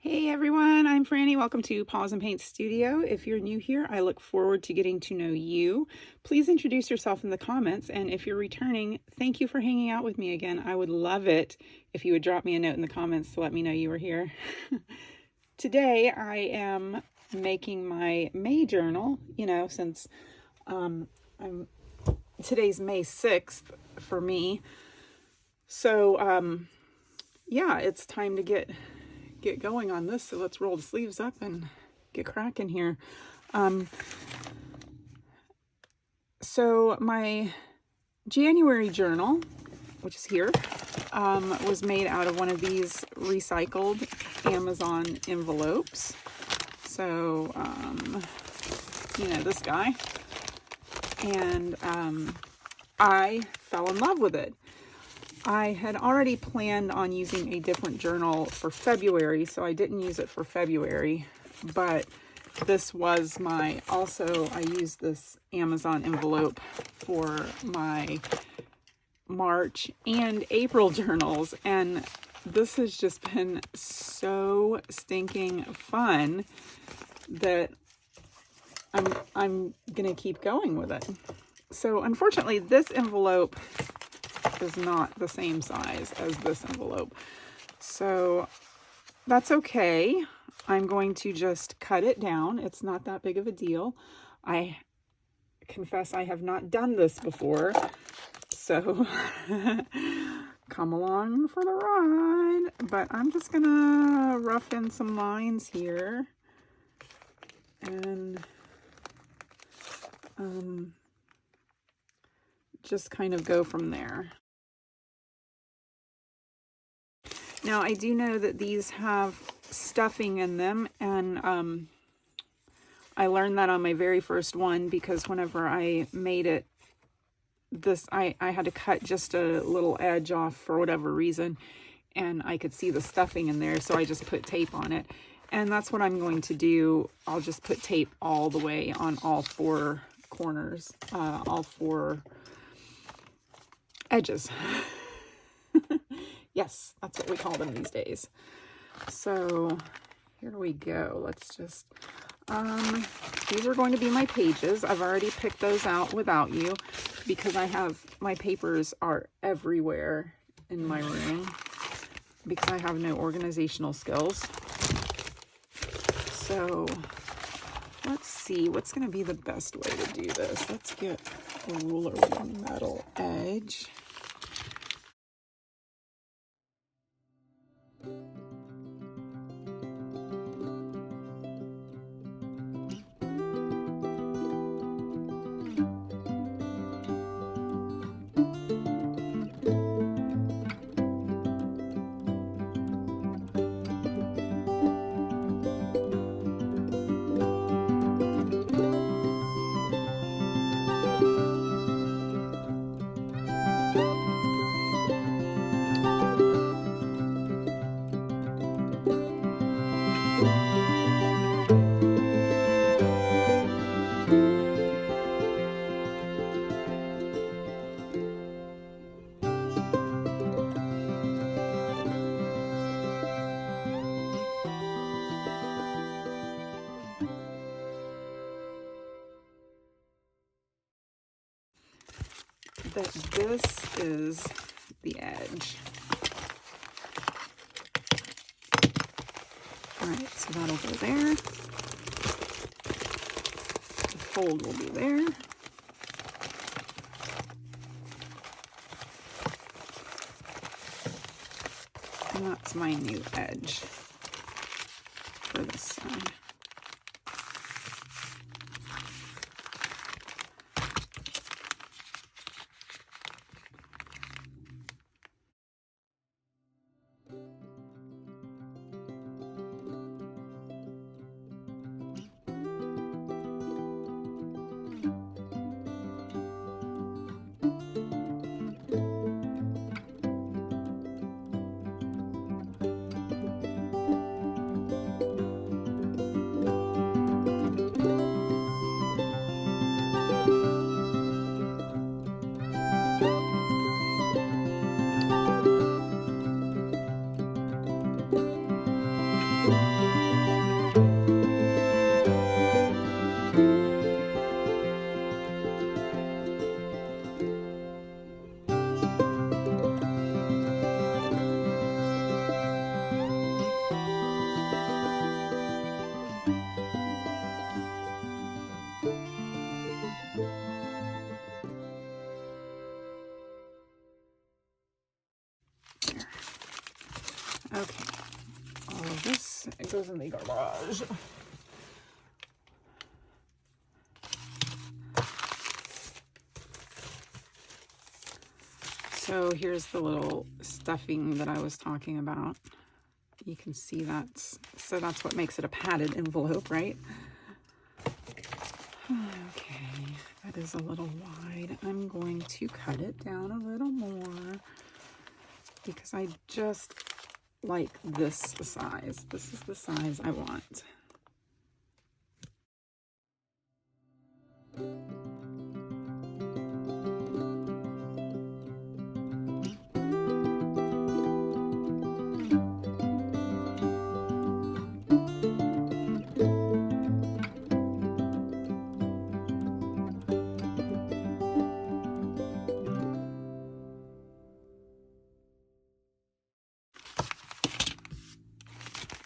Hey everyone, I'm Franny. Welcome to Paws and Paint Studio. If you're new here, I look forward to getting to know you. Please introduce yourself in the comments, and if you're returning, thank you for hanging out with me again. I would love it if you would drop me a note in the comments to let me know you were here. Today I am making my May journal, since today's May 6th for me. So yeah, it's time to get going on this. So let's roll the sleeves up and get cracking here. So my January journal, which is here, was made out of one of these recycled Amazon envelopes. So, this guy. And I fell in love with it. I had already planned on using a different journal for February, so I didn't use it for February, but this was I used this Amazon envelope for my March and April journals, and this has just been so stinking fun that I'm gonna keep going with it. So unfortunately, this envelope is not the same size as this envelope, so that's okay. I'm going to just cut it down. It's not that big of a deal. I confess I have not done this before, so come along for the ride. But I'm just gonna rough in some lines here and just kind of go from there. Now, I do know that these have stuffing in them, and I learned that on my very first one because whenever I made it, I had to cut just a little edge off for whatever reason, and I could see the stuffing in there, so I just put tape on it. And that's what I'm going to do. I'll just put tape all the way on all four corners, all four edges. Yes, that's what we call them these days. So here we go. Let's just, these are going to be my pages. I've already picked those out without you because my papers are everywhere in my room because I have no organizational skills. So let's see what's going to be the best way to do this. Let's get a ruler with a metal edge. That this is the edge. All right, so that'll go there. The fold will be there. And that's my new edge for this side. Okay, all of this, it goes in the garbage. So here's the little stuffing that I was talking about. You can see that's what makes it a padded envelope, right? Okay, that is a little wide. I'm going to cut it down a little more because I just like this size. This is the size I want.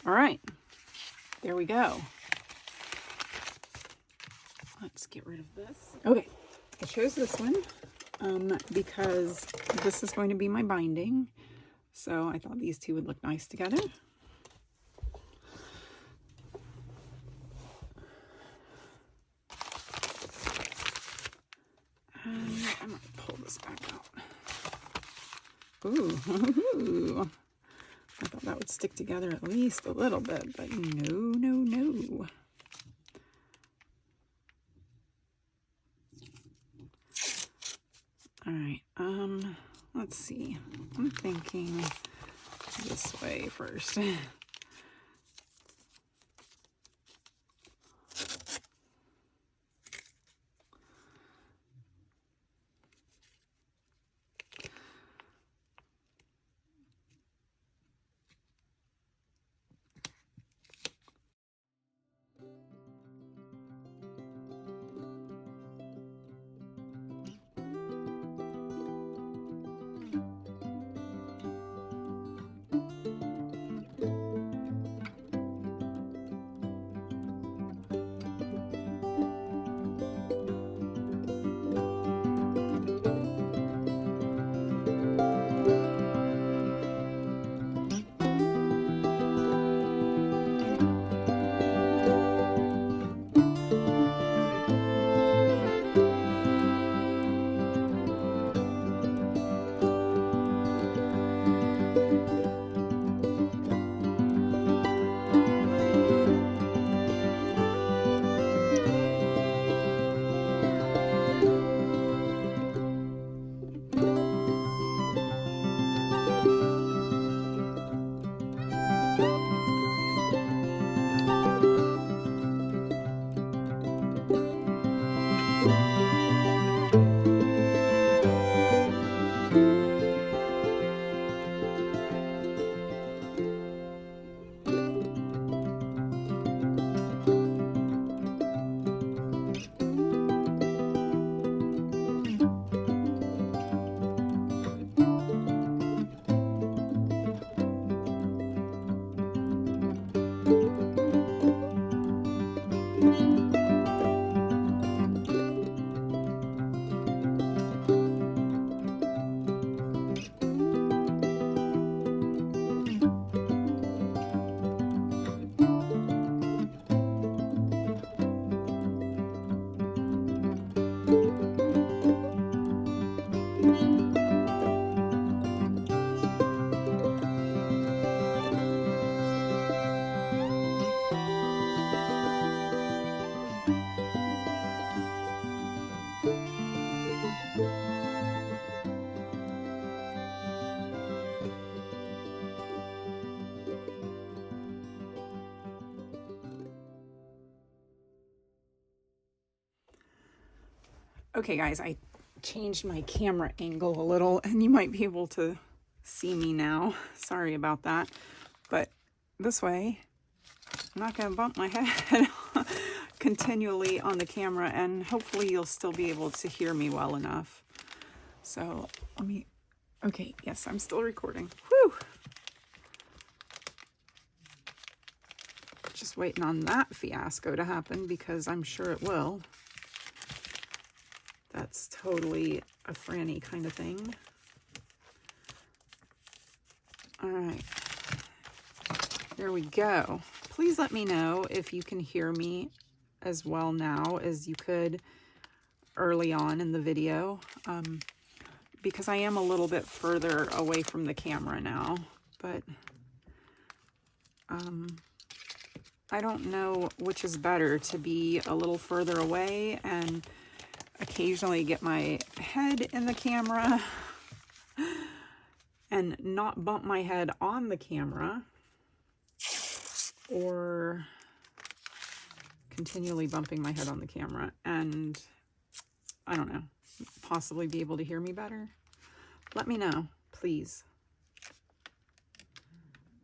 All right, there we go. Let's get rid of this. Okay, I chose this one because this is going to be my binding. So I thought these two would look nice together. And I'm gonna pull this back out. Ooh. I thought that would stick together at least a little bit, but no. All right, let's see. I'm thinking this way first. Okay guys, I changed my camera angle a little and you might be able to see me now. Sorry about that. But this way, I'm not going to bump my head continually on the camera, and hopefully you'll still be able to hear me well enough. So let me, okay, yes, I'm still recording. Whew. Just waiting on that fiasco to happen because I'm sure it will. That's totally a Franny kind of thing. All right, There we go. Please let me know if you can hear me as well now as you could early on in the video, because I am a little bit further away from the camera now, but I don't know which is better, to be a little further away and occasionally get my head in the camera and not bump my head on the camera, or continually bumping my head on the camera and, I don't know, possibly be able to hear me better. Let me know, please.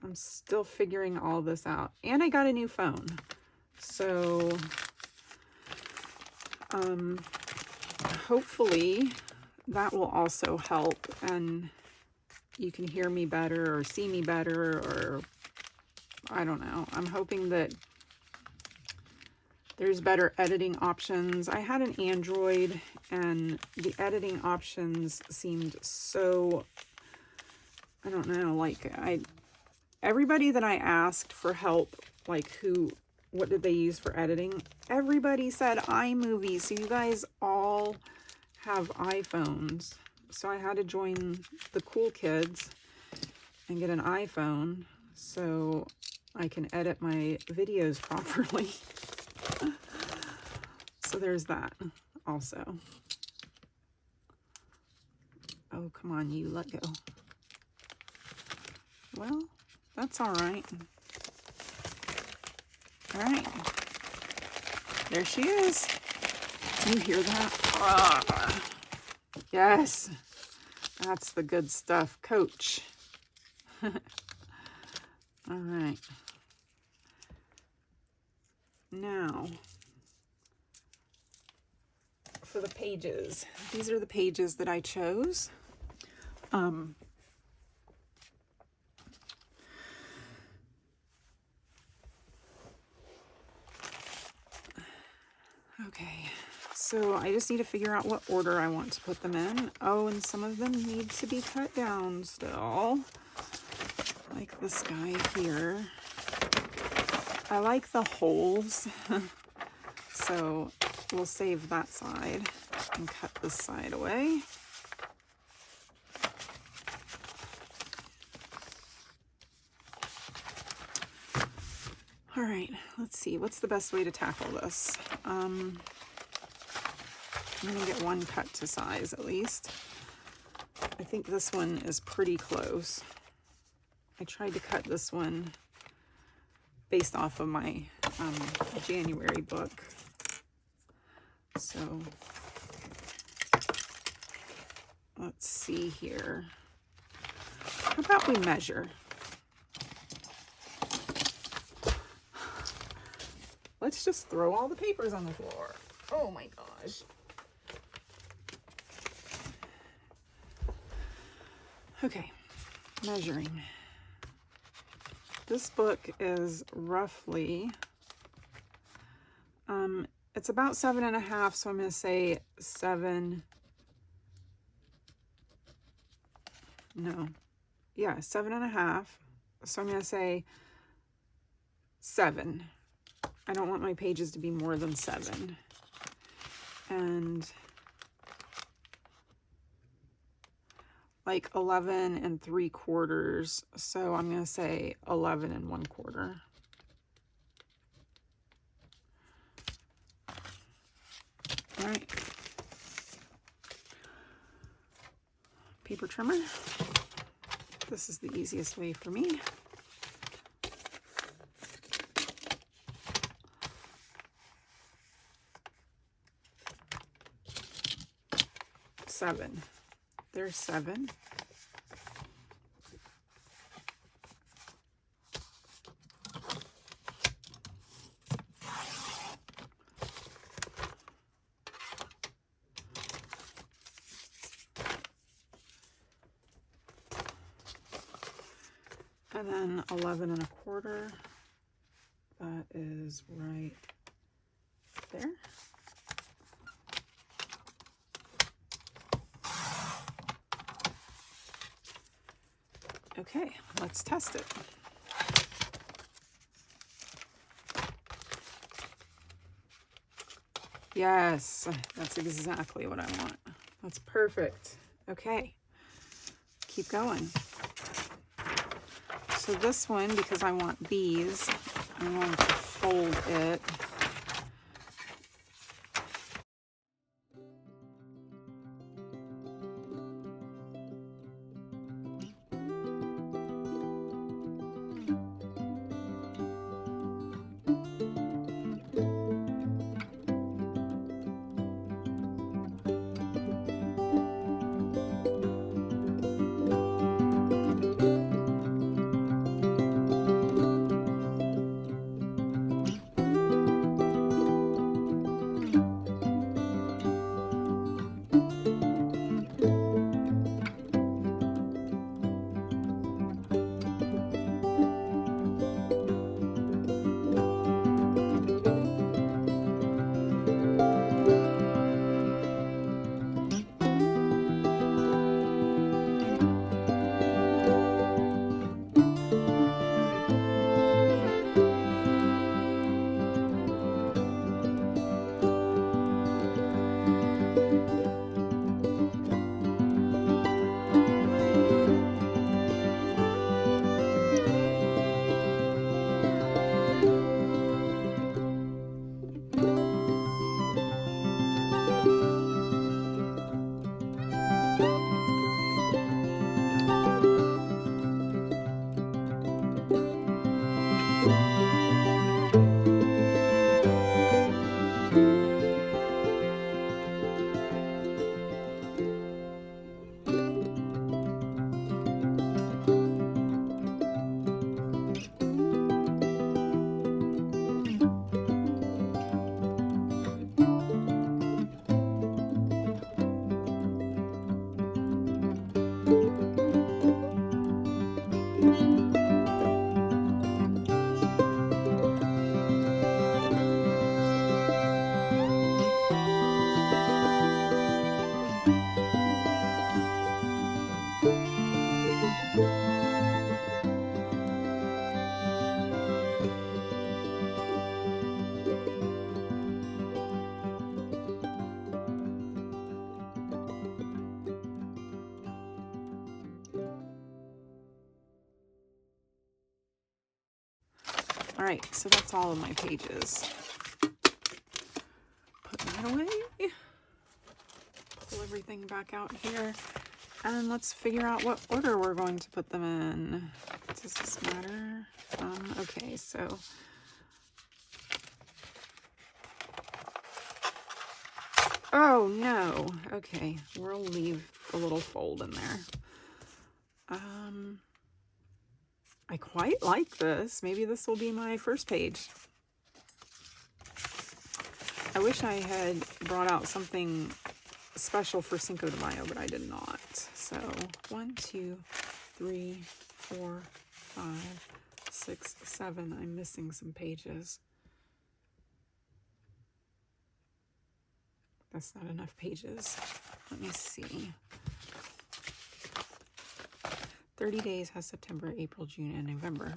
I'm still figuring all this out. And I got a new phone. So, hopefully that will also help and you can hear me better or see me better, or I don't know. I'm hoping that there's better editing options. I had an Android and the editing options seemed so, I don't know, like everybody that I asked for help, like what did they use for editing? Everybody said iMovie. So you guys all have iPhones. So I had to join the cool kids and get an iPhone so I can edit my videos properly. So there's that also. Oh, come on, you let go. Well, that's all right. All right. There she is. Do you hear that? Ah, yes. That's the good stuff, Coach. All right. Now, for the pages. These are the pages that I chose. Okay, so I just need to figure out what order I want to put them in. Oh, and some of them need to be cut down still. Like this guy here. I like the holes. So we'll save that side and cut this side away. All right, let's see. What's the best way to tackle this? I'm gonna get one cut to size at least. I think this one is pretty close. I tried to cut this one based off of my January book. So let's see here. How about we measure? Let's just throw all the papers on the floor. Oh my gosh. Okay, measuring. This book is roughly, it's about 7.5, so I'm going to say 7. No. Yeah, 7.5. So I'm going to say 7. I don't want my pages to be more than 7. And like 11 3/4. So I'm going to say 11 1/4. All right. Paper trimmer. This is the easiest way for me. Seven. There's 7. And then 11 1/4. That is right there. Okay, let's test it. Yes, that's exactly what I want. That's perfect. Okay, keep going. So this one, because I want these, I'm going to fold it. All right, so that's all of my pages. Put that away. Pull everything back out here. And let's figure out what order we're going to put them in. Does this matter? Okay, so oh no. Okay, we'll leave a little fold in there. I quite like this. Maybe this will be my first page. I wish I had brought out something special for Cinco de Mayo, but I did not. So 1, 2, 3, 4, 5, 6, 7. I'm missing some pages. That's not enough pages. Let me see. 30 days has September, April, June, and November.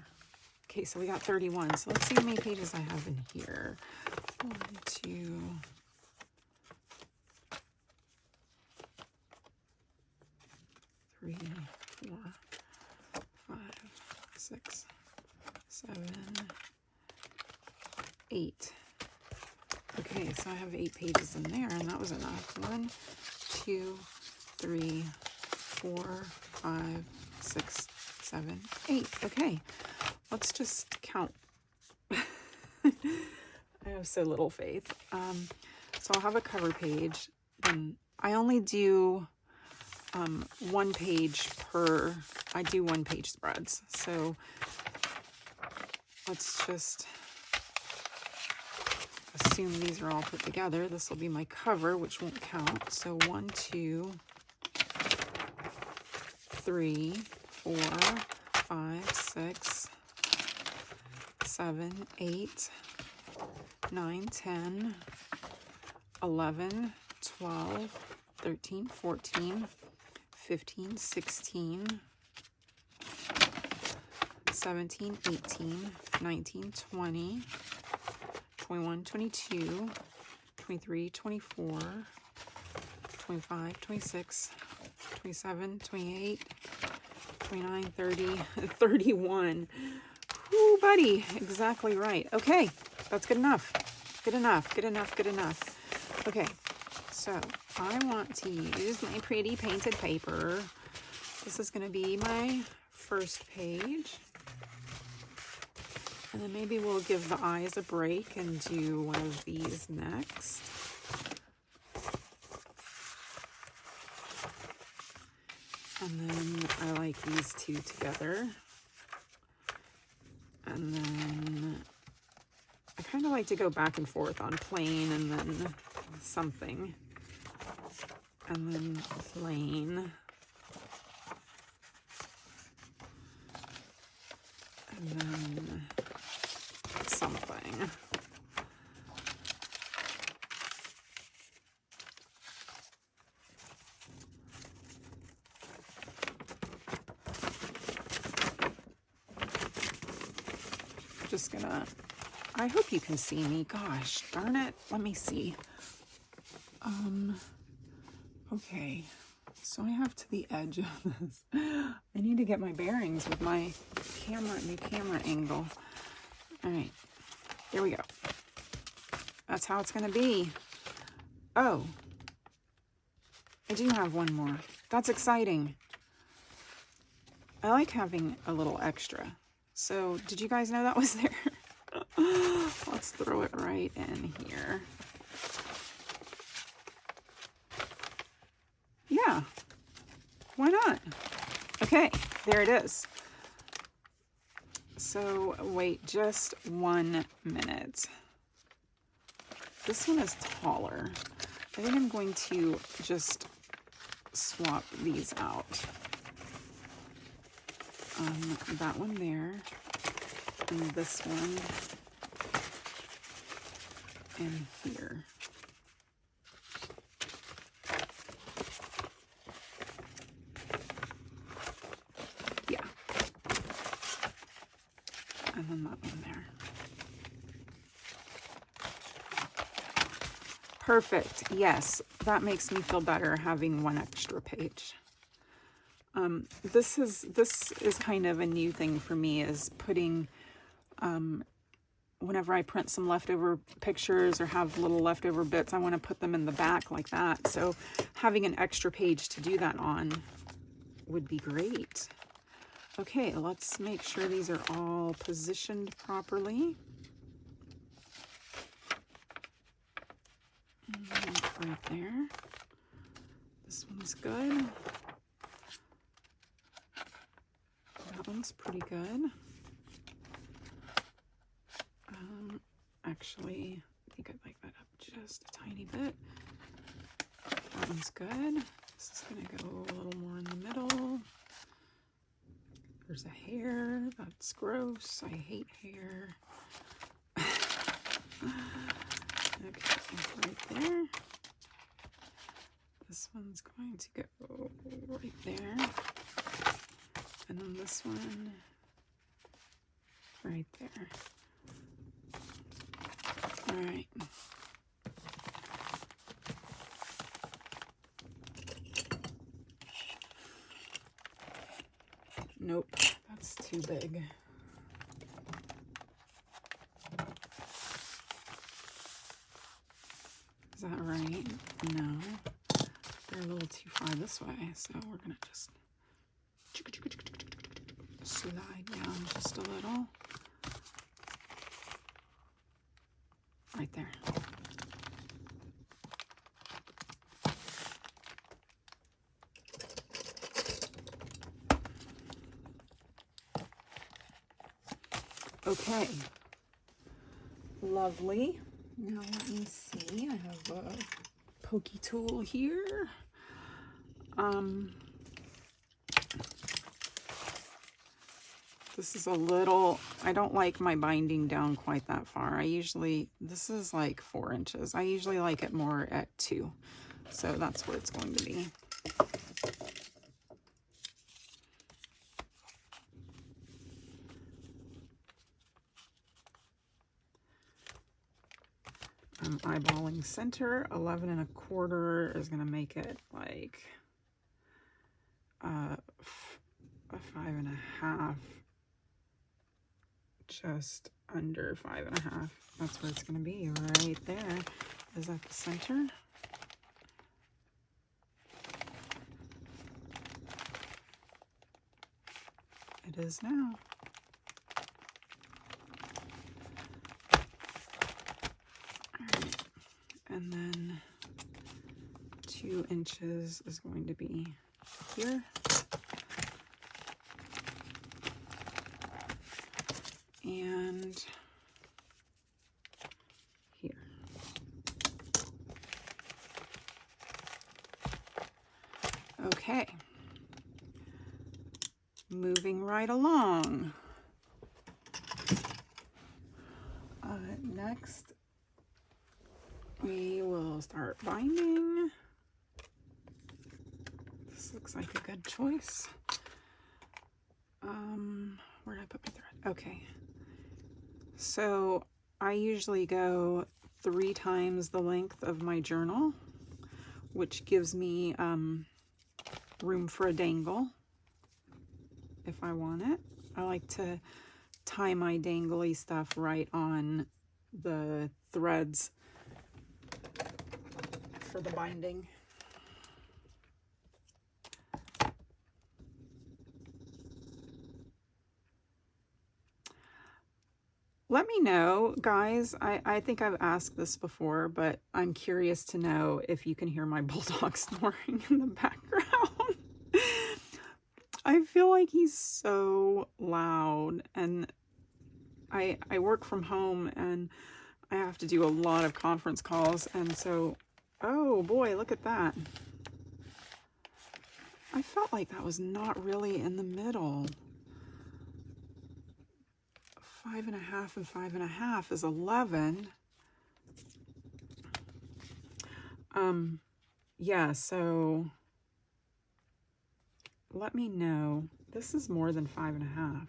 Okay, so we got 31. So let's see how many pages I have in here. 1, 2, 3, 4, 5, 6, 7, 8. Okay, so I have 8 pages in there, and that was enough. 1, 2, 3, 4, 5, 6, 7, 8. Okay, let's just count. I have so little faith. So I'll have a cover page, and I only do 1 page per. I do 1 page spreads. So let's just assume these are all put together. This will be my cover, which won't count. So 1, 2, 3, 4, 5, 6, 7, 8, 9, 10, 11, 12, 13, 14, 15, 16, 17, 18, 19, 20, 21, 22, 23, 24, 25, 26, 27, 28, 29, 30, 31. Ooh, buddy, exactly right. Okay, that's good enough. Good enough, good enough, good enough. Okay, so I want to use my pretty painted paper. This is going to be my first page. And then maybe we'll give the eyes a break and do one of these next. And then I like these two together. And then I kind of like to go back and forth on plain and then something. And then plain. And then something. Just gonna, I hope you can see me. Gosh, darn it. Let me see. Okay. So I have to the edge of this. I need to get my bearings with my new camera angle. All right, here we go. That's how it's gonna be. Oh, I do have one more. That's exciting. I like having a little extra. So did you guys know that was there? Let's throw it right in here. Yeah, why not? Okay, there it is. So wait just 1 minute. This one is taller. I think I'm going to just swap these out. That one there, and this one in here. Yeah. And then that one there. Perfect. Yes, that makes me feel better having one extra page. This is kind of a new thing for me, is putting, whenever I print some leftover pictures or have little leftover bits, I want to put them in the back like that. So having an extra page to do that on would be great. Okay, let's make sure these are all positioned properly. Right there. This one's good. That one's pretty good. Actually, I think I'd like that up just a tiny bit. That one's good. This is going to go a little more in the middle. There's a hair. That's gross. I hate hair. Okay, right there. This one's going to go right there. And then this one right there. All right. Nope, that's too big. Is that right? No. They're a little too far this way, so we're gonna just slide down just a little. Right there. Okay. Lovely. Now let me see. I have a pokey tool here. This is a little, I don't like my binding down quite that far. This is like 4 inches. I usually like it more at 2. So that's where it's going to be. I'm eyeballing center. 11 1/4 is going to make it like a 5 1/2, just under 5 1/2. That's where it's going to be, right there. Is that the center? It is now. All right. And then 2 inches is going to be here. And here. Okay. Moving right along. Next, we will start binding. This looks like a good choice. Where did I put my thread? Okay. So I usually go 3 times the length of my journal, which gives me room for a dangle if I want it. I like to tie my dangly stuff right on the threads for the binding. Let me know, guys. I think I've asked this before, but I'm curious to know if you can hear my bulldog snoring in the background. I feel like he's so loud, and I work from home and I have to do a lot of conference calls, and so, oh boy, look at that. I felt like that was not really in the middle. 5 1/2 and 5 1/2 is 11. Yeah, so let me know. This is more than 5 1/2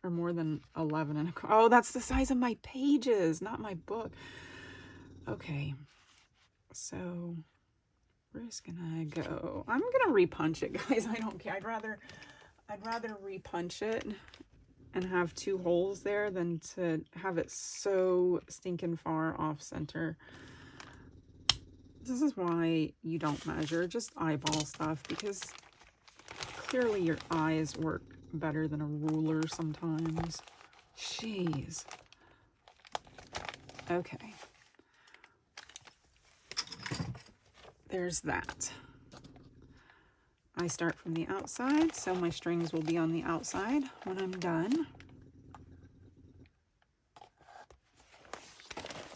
or more than 11 1/4. Oh, that's the size of my pages, not my book. Okay, so we're just gonna go. I'm gonna repunch it, guys. I don't care. I'd rather repunch it and have 2 holes there than to have it so stinking far off center. This is why you don't measure, just eyeball stuff, because clearly your eyes work better than a ruler sometimes. Jeez. Okay. There's that. I start from the outside, so my strings will be on the outside when I'm done.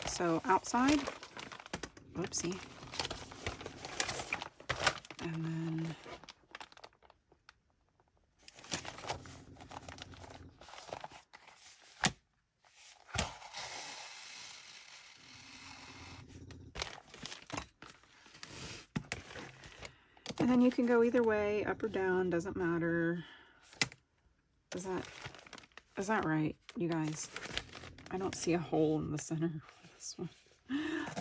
So outside, whoopsie, and then you can go either way, up or down, doesn't matter. Is that right, you guys? I don't see a hole in the center for this one.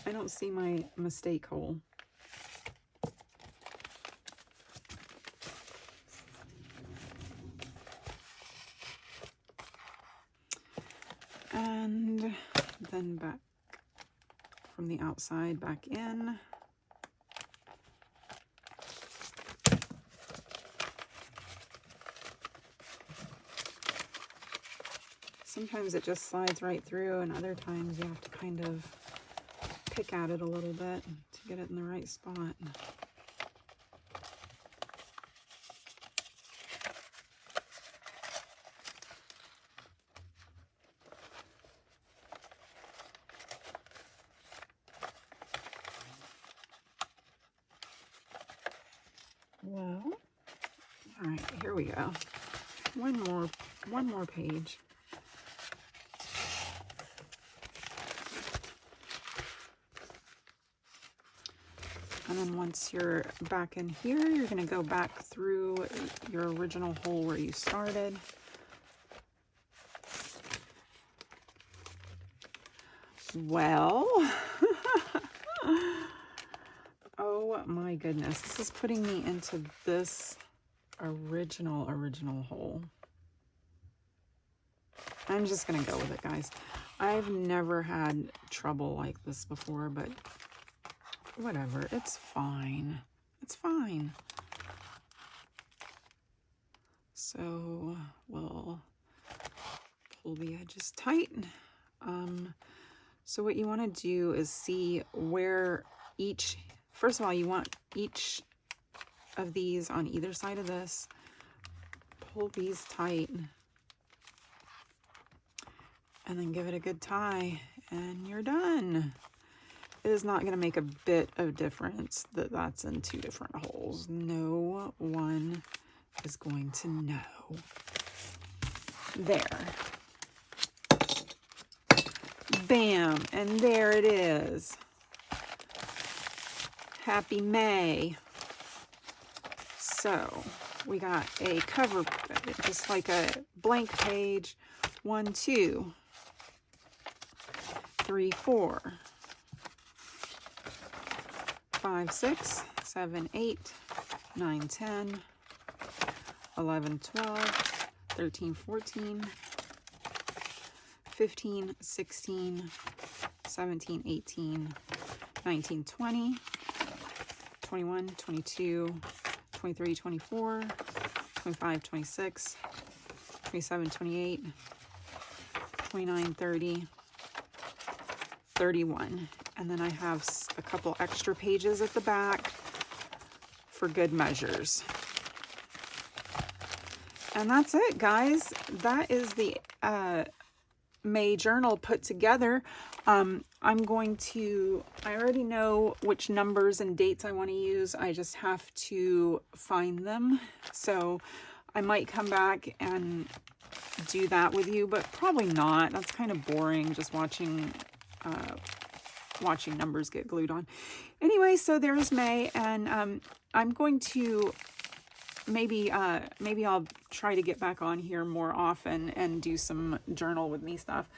I don't see my mistake hole. And then back from the outside back in. Sometimes it just slides right through, and other times you have to kind of pick at it a little bit to get it in the right spot. Well, all right, here we go. One more page. And then once you're back in here, you're going to go back through your original hole where you started. Well, Oh my goodness. This is putting me into this original hole. I'm just going to go with it, guys. I've never had trouble like this before, but whatever. It's fine. It's fine. So we'll pull the edges tight. So what you want to do is see where each, first of all, you want each of these on either side of this. Pull these tight. And then give it a good tie, and you're done. It is not going to make a bit of difference that that's in two different holes. No one is going to know. There. Bam, and there it is. Happy May. So, we got a cover, just like a blank page. 1, 2, 3, 4, 5, 6, 7, 8, 9, 10, 11, 12, 13, 14, 15, 16, 17, 18, 19, 20, 21, 22, 23, 24, 25, 26, 27, 28, 29, 30, 31. And then I have a couple extra pages at the back for good measures. And that's it, guys. That is the May journal put together. I already know which numbers and dates I want to use. I just have to find them. So I might come back and do that with you, but probably not. That's kind of boring, just watching numbers get glued on. Anyway, so there's May, and I'm going to maybe I'll try to get back on here more often and do some journal with me stuff.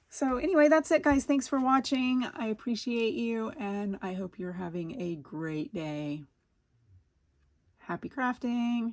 So anyway, that's it, guys. Thanks for watching. I appreciate you, and I hope you're having a great day. Happy crafting.